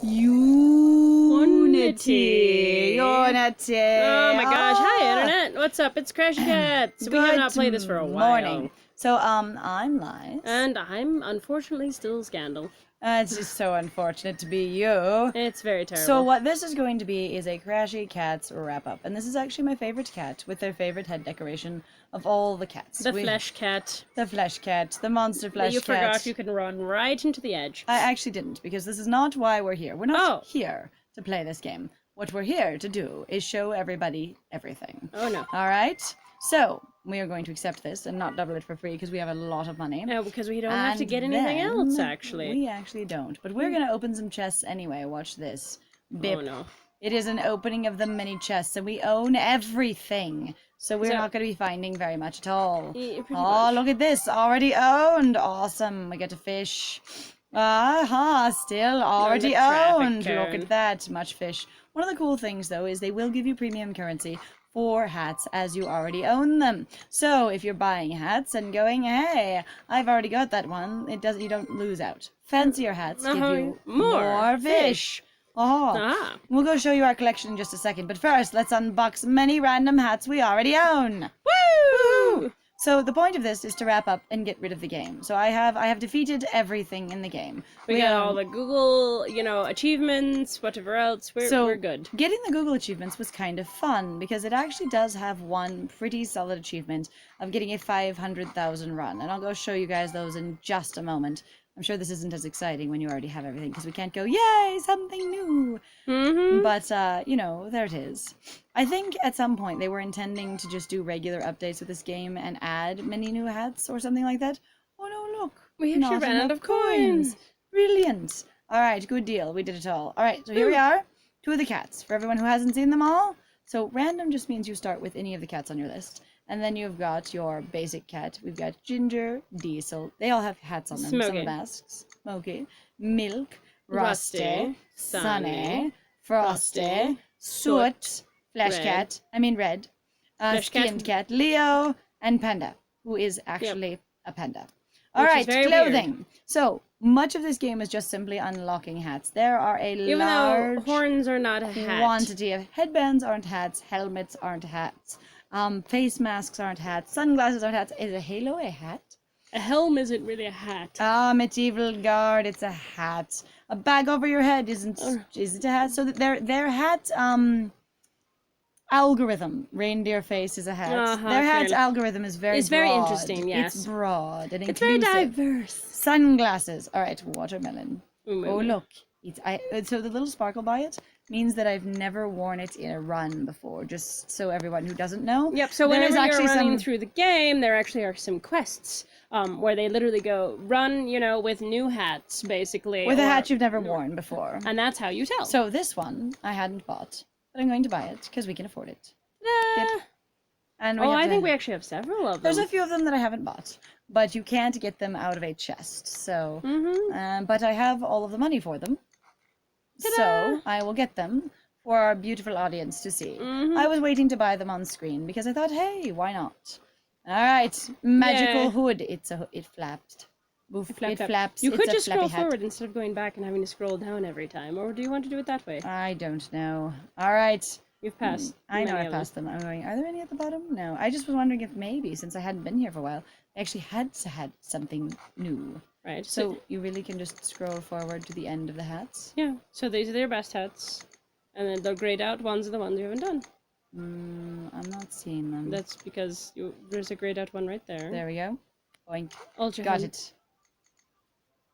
Unity. Unity. Oh my gosh. Hi, Internet. What's up? It's Crashy Cats. We have not played this for a while. Morning. So, I'm Lies. And I'm unfortunately still Scandal. It's just so unfortunate to be you. It's very terrible. So what this is going to be is a Crashy Cats wrap-up. And this is actually my favorite cat with their favorite head decoration of all the cats. The flesh cat. The flesh cat. The monster flesh you cat. You forgot you can run right into the edge. I actually didn't, because this is not why we're here. We're not here to play this game. What we're here to do is show everybody everything. Oh no. Alright? So, we are going to accept this and not double it for free because we have a lot of money. No, because we don't have to get anything else, actually. We actually don't. But we're going to open some chests anyway. Watch this. Bip. Oh, no. It is an opening of the mini chests, and we own everything. So we're not going to be finding very much at all. Much. Look at this. Already owned. Awesome. We get a fish. Still already owned. Look at that. Much fish. One of the cool things, though, is they will give you premium currency for hats as you already own them. So if you're buying hats and going, hey, I've already got that one, you don't lose out. Fancier hats give you more fish. We'll go show you our collection in just a second, but first let's unbox many random hats we already own. Woo! So the point of this is to wrap up and get rid of the game. So I have defeated everything in the game. We got all the Google, achievements, whatever else. We're good. Getting the Google achievements was kind of fun because it actually does have one pretty solid achievement of getting a 500,000 run. And I'll go show you guys those in just a moment. I'm sure this isn't as exciting when you already have everything because we can't go, yay, something new. But, there it is. I think at some point they were intending to just do regular updates with this game and add many new hats or something like that. Oh no, look. We actually ran out of coins. Brilliant. All right, good deal. We did it all. All right, so here we are. 2 of the cats. For everyone who hasn't seen them all. So random just means you start with any of the cats on your list. And then you've got your basic cat. We've got Ginger, Diesel. They all have hats on them. Smokey. Some masks. Smokey. Milk. Rusty. Sunny. Frosty. Soot. Red. Skinned cat. Leo. And Panda, who is actually a panda. All right, clothing. Weird. So much of this game is just simply unlocking hats. There are a large horns are not a hat. Quantity of headbands aren't hats. Helmets aren't hats. Face masks aren't hats. Sunglasses aren't hats. Is a halo a hat? A helm isn't really a hat. Medieval guard, it's a hat. A bag over your head is it a hat? So that their hat algorithm, reindeer face is a hat. Their hat algorithm is very very interesting, yes. It's broad and it's inclusive. Very diverse. Sunglasses. All right, watermelon. Ooh, oh, look. So the little sparkle by it means that I've never worn it in a run before, just so everyone who doesn't know. Yep, so whenever you're running through the game, there actually are some quests where they literally go, run, with new hats, basically. With a hat you've never worn before. And that's how you tell. So this one, I hadn't bought, but I'm going to buy it, because we can afford it. And I think we actually have several of them. There's a few of them that I haven't bought, but you can't get them out of a chest, so... but I have all of the money for them. Ta-da! So I will get them for our beautiful audience to see. I was waiting to buy them on screen because I thought, hey, why not? All right, magical hood. It flapped. Boof, it flaps. You could just scroll forward instead of going back and having to scroll down every time, or do you want to do it that way? I don't know. All right. You've passed. I know I passed them. I'm going, are there any at the bottom? No. I just was wondering if maybe, since I hadn't been here for a while, I actually had something new. Right. So you really can just scroll forward to the end of the hats? Yeah. So these are their best hats. And then the grayed out ones are the ones you haven't done. I'm not seeing them. That's because there's a grayed out one right there. There we go. Boink. Ultra Got it.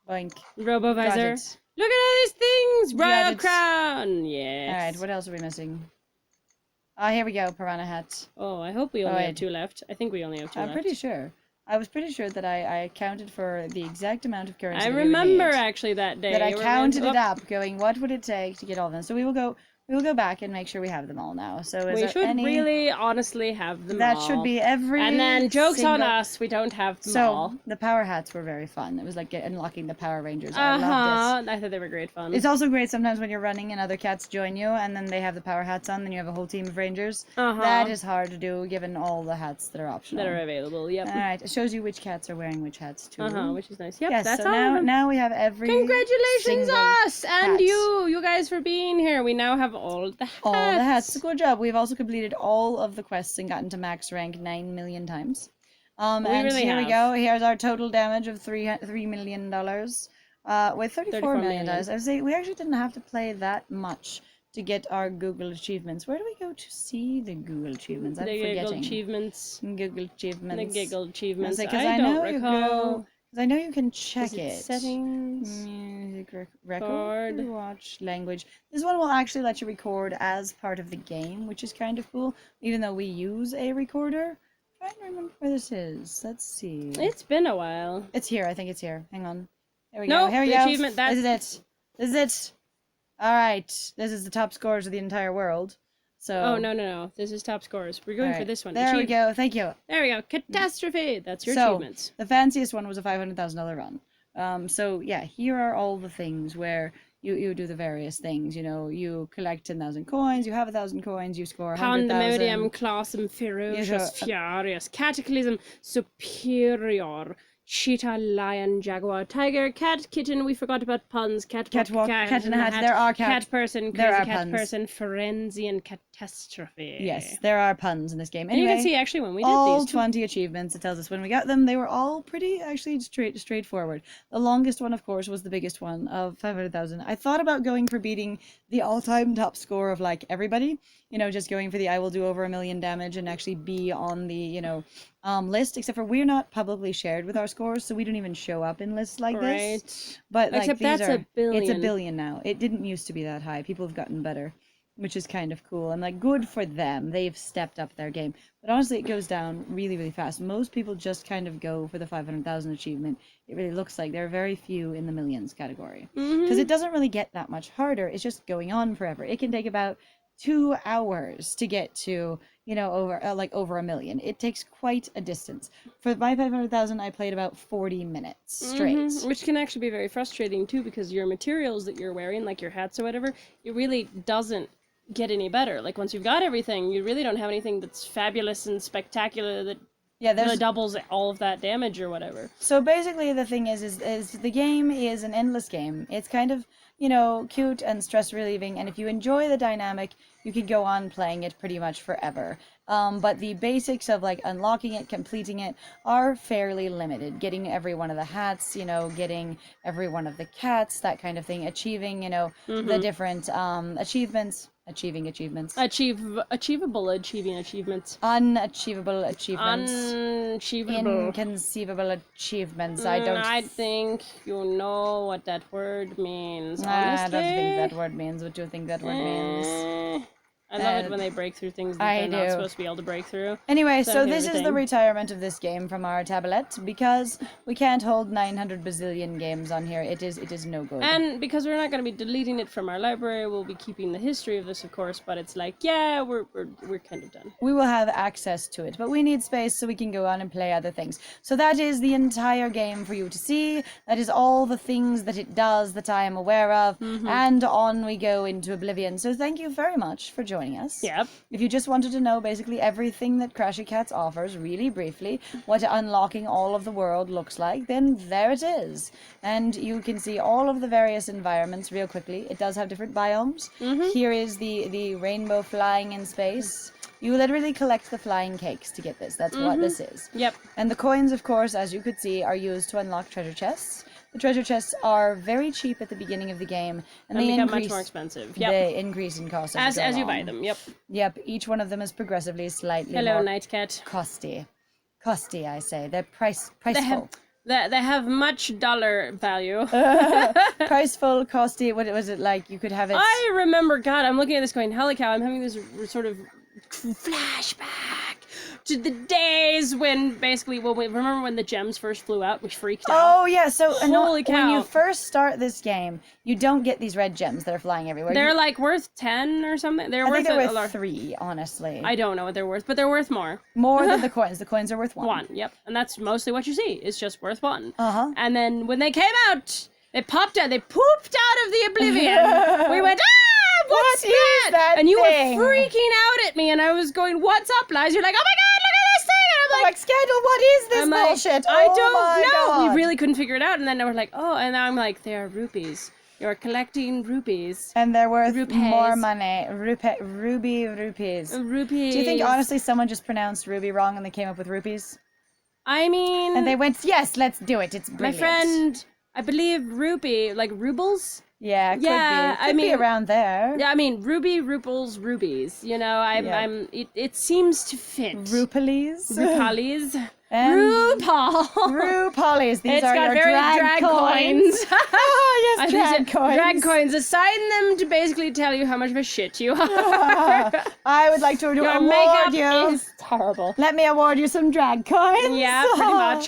Boink. Robovisor. Look at all these things! Royal crown! Yes. Alright, what else are we missing? Here we go. Piranha hat. Oh, I hope we only have 2 left. I think we only have 2 left. I'm pretty sure. I was pretty sure that I accounted for the exact amount of currency. I remember actually that day. That I counted it up, going, what would it take to get all of them? So we will go We will go back and make sure we have them all now. So is We there should any... really, honestly have them That all. should be every And then, joke's on single... us, we don't have them all. So, the power hats were very fun. It was like unlocking the Power Rangers. I loved it. I thought they were great fun. It's also great sometimes when you're running and other cats join you, and then they have the power hats on, then you have a whole team of Rangers. That is hard to do, given all the hats that are optional. That are available, yep. Alright, it shows you which cats are wearing which hats, too. Which is nice. Yep, yes, that's so all. now we have every Congratulations us! And hat. you guys for being here. We now have all the hats. All the hats. Good job. We've also completed all of the quests and gotten to max rank 9 million times. And really here have. we go. Here's our total damage of $3 million. With $34 million. I would say we actually didn't have to play that much to get our Google achievements. Where do we go to see the Google achievements? I'm forgetting. Google achievements. Google achievements. The Giggle achievements. Because I don't recall. Because I know you can check it. Settings. Music record. Watch language. This one will actually let you record as part of the game, which is kind of cool. Even though we use a recorder. I'm trying to remember where this is. Let's see. It's been a while. It's here. I think it's here. Hang on. There we no, go. Here we the go. Achievement, This is it. This is it. All right. This is the top scores of the entire world. So. Oh, no. This is top scores. We're going for this one. There we go. Thank you. There we go. Catastrophe. That's your achievements. The fanciest one was a $500,000 run. So yeah, here are all the things where you do the various things. You know, you collect 10,000 coins. You have 1,000 coins. You score 100,000. Pandemonium, Classum, Ferocious, Furious, Cataclysm, Superior, Cheetah, Lion, Jaguar, Tiger, Cat, Kitten. We forgot about puns. Catwalk, cat in a hat. There are cat person, there crazy are cat puns. person, frenzy, and catastrophe. Yes, there are puns in this game. And Anyway, you can see actually when we did all these 20 achievements. It tells us when we got them. They were all pretty actually straightforward. The longest one, of course, was the biggest one of 500,000. I thought about going for beating the all-time top score of like everybody. You know, just going for the I will do over 1 million damage and actually be on the list. Except for we're not publicly shared with our scores, so we don't even show up in lists like this. But like, except that's a billion. It's a billion now. It didn't used to be that high. People have gotten better, which is kind of cool. And like, good for them. They've stepped up their game. But honestly, it goes down really, really fast. Most people just kind of go for the 500,000 achievement. It really looks like there are very few in the millions category. Because it doesn't really get that much harder. It's just going on forever. It can take about 2 hours to get to, over 1 million. It takes quite a distance. For my 500,000, I played about 40 minutes straight. Which can actually be very frustrating too, because your materials that you're wearing, like your hats or whatever, it really doesn't get any better. Like once you've got everything, you really don't have anything that's fabulous and spectacular that really doubles all of that damage or whatever. So basically the thing is the game is an endless game. It's kind of, cute and stress relieving, and if you enjoy the dynamic, you could go on playing it pretty much forever. But the basics of like unlocking it, completing it are fairly limited. Getting every one of the hats, getting every one of the cats, that kind of thing. Achieving, the different achievements. Achieving achievements. Achieving achievements. Unachievable achievements. Unachievable. Inconceivable achievements. I think you know what that word means. Honestly. I don't think that word means. What do you think that word means? I love it when they break through things that they're not supposed to be able to break through. Anyway, so this is the retirement of this game from our tablet, because we can't hold 900 bazillion games on here. It is no good. And because we're not going to be deleting it from our library, we'll be keeping the history of this, of course, but it's like, yeah, we're kind of done. We will have access to it, but we need space so we can go on and play other things. So that is the entire game for you to see. That is all the things that it does that I am aware of, and on we go into oblivion. So thank you very much for joining us. Yep. If you just wanted to know basically everything that Crashy Cats offers, really briefly, what unlocking all of the world looks like, then there it is. And you can see all of the various environments real quickly. It does have different biomes. Here is the rainbow flying in space. You literally collect the flying cakes to get this. That's what this is. Yep. And the coins, of course, as you could see, are used to unlock treasure chests. The treasure chests are very cheap at the beginning of the game, and they become increase much more expensive. Yep. They increase in cost as you buy them. Yep. Yep. Each one of them is progressively slightly Hello, more Nightcat. costy, I say. They're priceful. They have much dollar value. Priceful, costy. What was it like? You could have it. I remember. God, I'm looking at this going, holy cow! I'm having this sort of flashback to the days when basically, remember when the gems first flew out? We freaked out. Oh, yeah. So Holy cow. when you first start this game, you don't get these red gems that are flying everywhere. They're like worth 10 or something. I think they're worth 3, honestly. I don't know what they're worth, but they're worth more. More than the coins. The coins are worth 1. 1, yep. And that's mostly what you see. It's just worth 1. Uh-huh. And then when they came out, they popped out. They pooped out of the oblivion. We went, what's that? And you thing? were freaking out at me, and I was going, what's up, Liz? You're like, oh my God, look at this thing. And I'm like, Scandal, what is this bullshit? I don't know. God. We really couldn't figure it out. And then we're like, oh, and now I'm like, they are rupees. You're collecting rupees. And they're worth Rupees. more money. Ruby rupees. Rupees. Do you think, honestly, someone just pronounced ruby wrong and they came up with rupees? I mean... And they went, yes, let's do it. It's brilliant. My friend, I believe rupee, like rubles? Yeah, could be. Could be around there. Yeah, I mean, ruby, ruples, rubies. You know, it seems to fit. Rupees. Rupalis. RuPaul. RuPaulies. These are your drag coins. Oh, yes, drag coins. Drag coins. Assign them to basically tell you how much of a shit you are. I would like to your award makeup you. Is terrible. Let me award you some drag coins. Yeah, pretty much.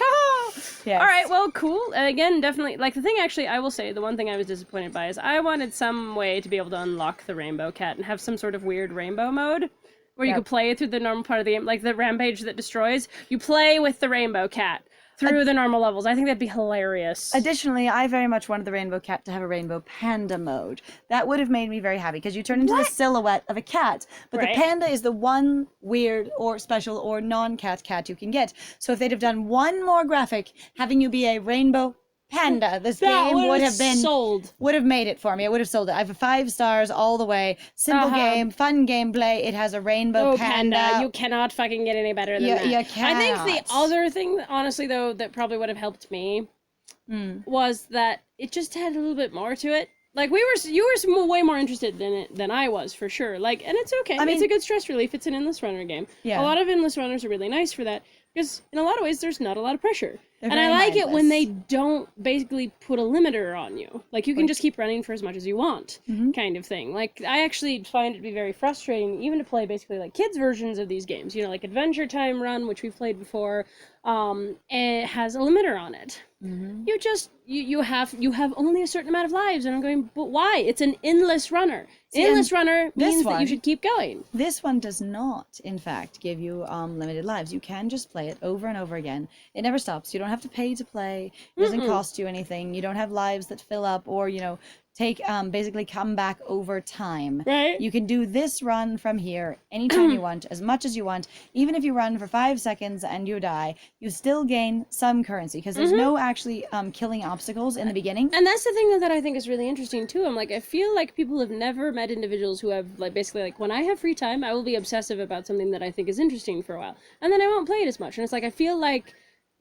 Yes. All right, well, cool. And again, definitely, like, the thing actually, I will say, the one thing I was disappointed by is I wanted some way to be able to unlock the rainbow cat and have some sort of weird rainbow mode where you could play through the normal part of the game, like the rampage that destroys. You play with the rainbow cat through the normal levels. I think that'd be hilarious. Additionally, I very much wanted the rainbow cat to have a rainbow panda mode. That would have made me very happy because you turn into the silhouette of a cat. But the panda is the one weird or special or non-cat cat you can get. So if they'd have done one more graphic having you be a rainbow panda, this game would have been sold. Would have made it for me. It would have sold it. I have 5 stars all the way. Simple game, fun gameplay. It has a rainbow panda. You cannot fucking get any better than that. You cannot. I think the other thing, honestly, though, that probably would have helped me was that it just had a little bit more to it. Like, you were way more interested in it than I was, for sure. Like, and it's okay. I mean, it's a good stress relief. It's an endless runner game. Yeah. A lot of endless runners are really nice for that because, in a lot of ways, there's not a lot of pressure. And I like it when they don't basically put a limiter on you. Like, you can just keep running for as much as you want, kind of thing. Like, I actually find it to be very frustrating, even to play basically, like, kids' versions of these games. You know, like Adventure Time Run, which we've played before, it has a limiter on it. You just, you have only a certain amount of lives, and I'm going, but why? It's an endless runner. Endless runner means that you should keep going. This one does not, in fact, give you limited lives. You can just play it over and over again. It never stops. You don't have to pay to play. It doesn't cost you anything. You don't have lives that fill up or, you know, take basically come back over time. Right. You can do this run from here anytime you want, as much as you want. Even if you run for 5 seconds and you die, you still gain some currency because there's no actually killing obstacles in the beginning. And that's the thing that I think is really interesting too. I'm like, I feel like people have never met individuals who have like basically like, when I have free time, I will be obsessive about something that I think is interesting for a while, and then I won't play it as much. And it's like, I feel like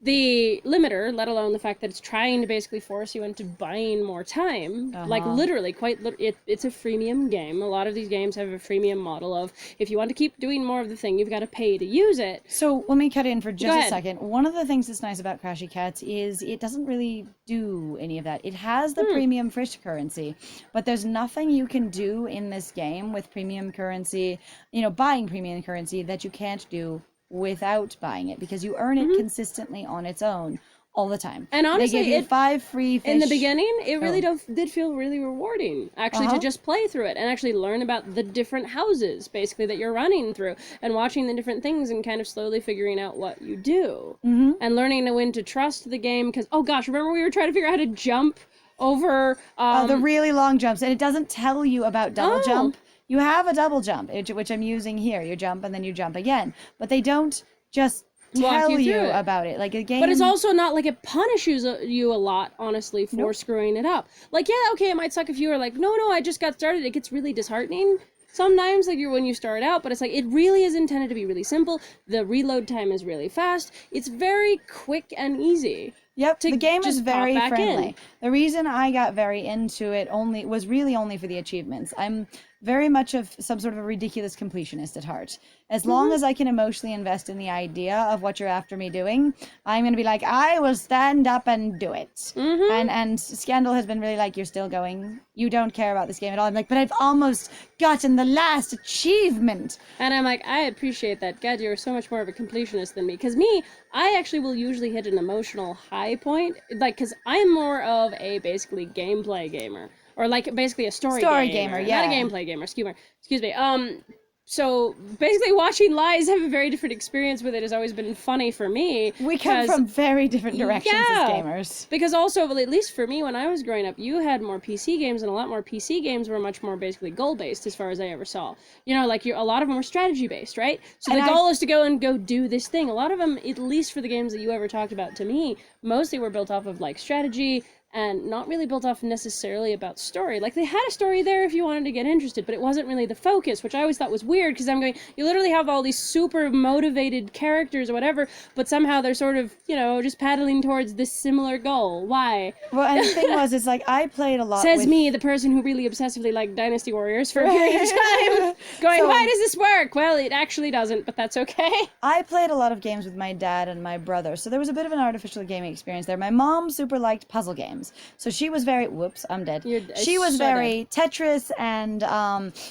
the limiter, let alone the fact that it's trying to basically force you into buying more time, like literally, it's a freemium game. A lot of these games have a freemium model of, if you want to keep doing more of the thing, you've got to pay to use it. So let me cut in for just a second. One of the things that's nice about Crashy Cats is it doesn't really do any of that. It has the premium fish currency, but there's nothing you can do in this game with premium currency, you know, buying premium currency that you can't do without buying it, because you earn it consistently on its own all the time. And honestly, they give you 5 free fish. In the beginning, it really did feel really rewarding, actually, to just play through it and actually learn about the different houses, basically, that you're running through, and watching the different things and kind of slowly figuring out what you do. And learning when to trust the game, because, oh gosh, remember we were trying to figure out how to jump over... the really long jumps, and it doesn't tell you about double jump. You have a double jump, which I'm using here. You jump and then you jump again. But they don't just tell you about it. Like a game. But it's also not like it punishes you a lot, honestly, for screwing it up. Like, yeah, okay, it might suck if you are like, no, I just got started. It gets really disheartening sometimes, like when you start out, but it's like, it really is intended to be really simple. The reload time is really fast. It's very quick and easy. Yep, the game is very friendly. The reason I got very into it was really only for the achievements. I'm very much of some sort of a ridiculous completionist at heart. As long as I can emotionally invest in the idea of what you're after me doing, I'm going to be like, I will stand up and do it. And Scandal has been really like, you're still going. you don't care about this game at all. I'm like, but I've almost gotten the last achievement. And I'm like, I appreciate that. God, you're so much more of a completionist than me. Because me, I actually will usually hit an emotional high point. Like, because I'm more of a basically gameplay gamer. Or like basically a story gamer. Yeah. Not a gameplay gamer, excuse me. So basically watching Lies have a very different experience with it has always been funny for me. We come from very different directions as gamers. Because also, well, at least for me, when I was growing up, you had more PC games, and a lot more PC games were much more basically goal-based as far as I ever saw. You know, like a lot of them were strategy-based, right? So the goal is to go do this thing. A lot of them, at least for the games that you ever talked about to me, mostly were built off of like strategy, and not really built off necessarily about story. Like, they had a story there if you wanted to get interested, but it wasn't really the focus, which I always thought was weird, because I'm going, you literally have all these super motivated characters or whatever, but somehow they're sort of, you know, just paddling towards this similar goal. Why? Well, and the thing was, it's like, I played a lot Says me, the person who really obsessively liked Dynasty Warriors for a period of time, going, why does this work? Well, it actually doesn't, but that's okay. I played a lot of games with my dad and my brother, so there was a bit of an artificial gaming experience there. My mom super liked puzzle games. So she was very, whoops, I'm dead. She was very Tetris and,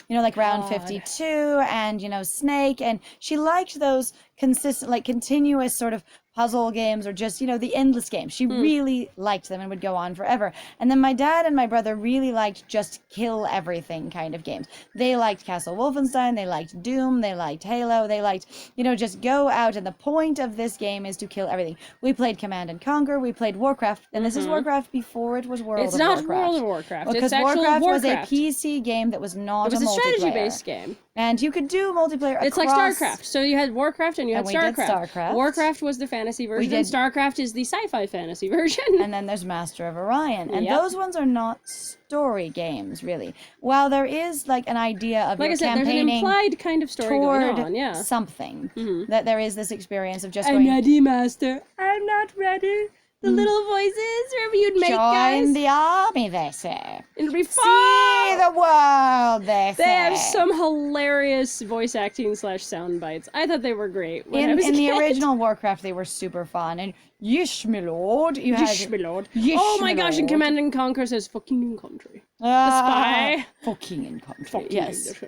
you know, like Round 52 and, you know, Snake. And she liked those consistent, like continuous sort of puzzle games or just, you know, the endless games. She really liked them and would go on forever. And then my dad and my brother really liked just kill everything kind of games. They liked Castle Wolfenstein, they liked Doom, they liked Halo, they liked, you know, just go out, and the point of this game is to kill everything. We played Command and Conquer, we played Warcraft, and this is Warcraft before it was World of Warcraft. It's not World of Warcraft. Because it's Warcraft was a Warcraft. PC game that was not a multiplayer. It was a strategy-based game. And you could do multiplayer across... It's like StarCraft. So you had Warcraft and you had we did StarCraft. StarCraft. Warcraft was the fantasy version, and StarCraft is the sci-fi fantasy version. And then there's Master of Orion. And those ones are not story games, really. While there is, like, an idea of like your I said, campaigning there's an implied kind of story toward going on, something. That there is this experience of just I'm going... ready, Master. I'm not ready. The little voices wherever you'd make, guys. Join the army, they say. It'll be fun. See the world, they say. They have some hilarious voice acting / sound bites. I thought they were great when I was in a the kid. original Warcraft, they were super fun. And yish, my lord. Yish, my lord. Yish, oh my my gosh, lord. and Command and Conquer says fucking in country. The spy. Fucking in country. Fucking Yes.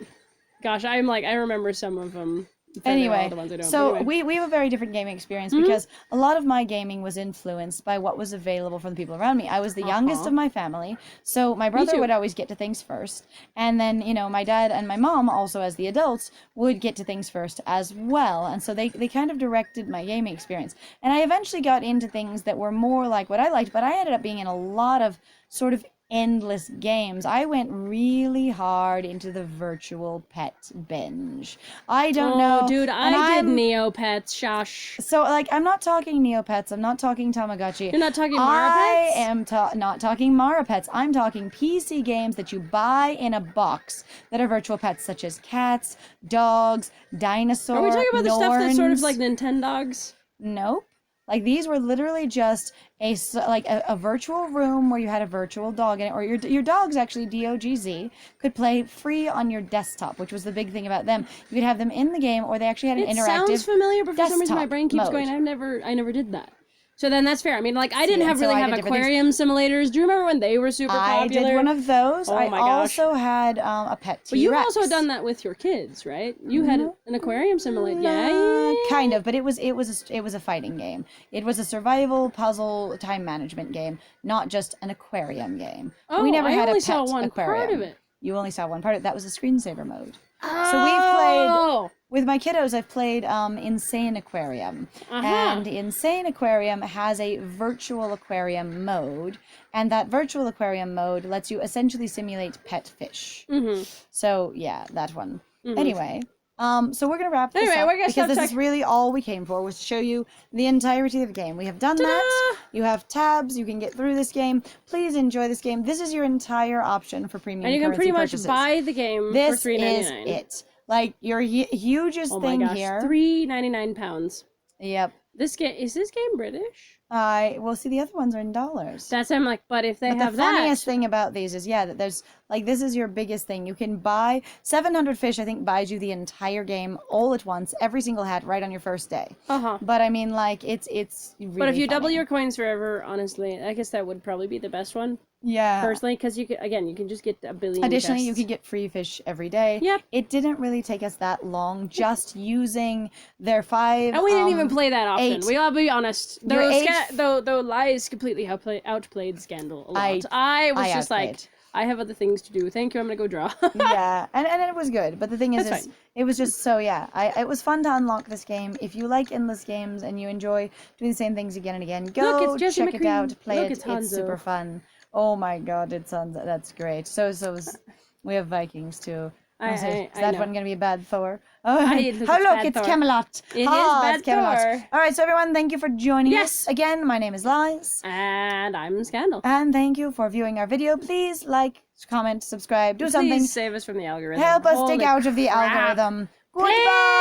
Gosh, I remember some of them. Anyway, the ones I don't, so anyway. we have a very different gaming experience because a lot of my gaming was influenced by what was available from the people around me. I was the youngest of my family, so my brother would always get to things first. And then, you know, my dad and my mom, also as the adults, would get to things first as well. And so they kind of directed my gaming experience. And I eventually got into things that were more like what I liked, but I ended up being in a lot of sort of endless games. I went really hard into the virtual pet binge. I don't know. Dude, I did Neopets, shush. So, like, I'm not talking Neopets. I'm not talking Tamagotchi. You're not talking Marapets? I am not talking Marapets. I'm talking PC games that you buy in a box that are virtual pets, such as cats, dogs, dinosaurs. Are we talking about the stuff that's sort of Norns. like Nintendogs? Nope. Like, these were literally just a virtual room where you had a virtual dog in it, or your dogs, actually, DOGZ, could play free on your desktop, which was the big thing about them. You could have them in the game, or they actually had an interactive It sounds familiar, but for some reason my desktop brain keeps mode. going, I never did that. So then that's fair. I mean, like, I didn't and so really I have did different aquarium simulators. Do you remember when they were super popular? I did one of those. Oh I my gosh. also had a pet T-Rex. But you've also done that with your kids, right? You had an aquarium simulator. Yeah. Kind of, but it was a fighting game. It was a survival puzzle time management game, not just an aquarium game. Oh, We never I had only a pet saw one aquarium. part of it. You only saw one part of it. That was a screensaver mode. Oh. So we've played with my kiddos. I've played Insane Aquarium, and Insane Aquarium has a virtual aquarium mode, and that virtual aquarium mode lets you essentially simulate pet fish. So yeah, that one. Anyway. So we're gonna wrap this up because this is really all we came for, was to show you the entirety of the game. We have done that. You have tabs. You can get through this game. Please enjoy this game. This is your entire option for premium And you can pretty much purchases. buy the game This for $3.99. is it. Like, your hugest thing here. £3.99. Yep. Is this game British? Well, see, the other ones are in dollars. That's I'm like, but if they have the that. funniest thing about these is, that there's, like, this is your biggest thing. You can buy 700 fish, I think, buys you the entire game all at once, every single hat, right on your first day. But I mean, like, it's really But if you double funny. your coins forever, honestly, I guess that would probably be the best one. Yeah. Personally, because you can just get a billion. Additionally, you chests. could get free fish every day. Yep. It didn't really take us that long just using their 5. And we didn't even play that often. 8. We'll be honest. Your Though Lies completely outplayed Scandal a lot. I was just like, I have other things to do. Thank you. I'm gonna go draw. Yeah, and it was good. But the thing is, That's fine. it was just so it was fun to unlock this game. If you like endless games and you enjoy doing the same things again and again, go Look, it's Jesse check it McCree. out, play Look, it. it's It's super Hanzo. fun. Oh my god, it's Hanzo. That's great. We have Vikings too. Is that know. one gonna be a bad Thor? Look, It's Thor. Camelot. It is it's bad Camelot. Thor. All right, so everyone, thank you for joining Yes. us again. My name is Lies. And I'm Scandal. And thank you for viewing our video. Please like, comment, subscribe, do something. Please save us from the algorithm. Help us dig Holy out of the crap. algorithm. Goodbye.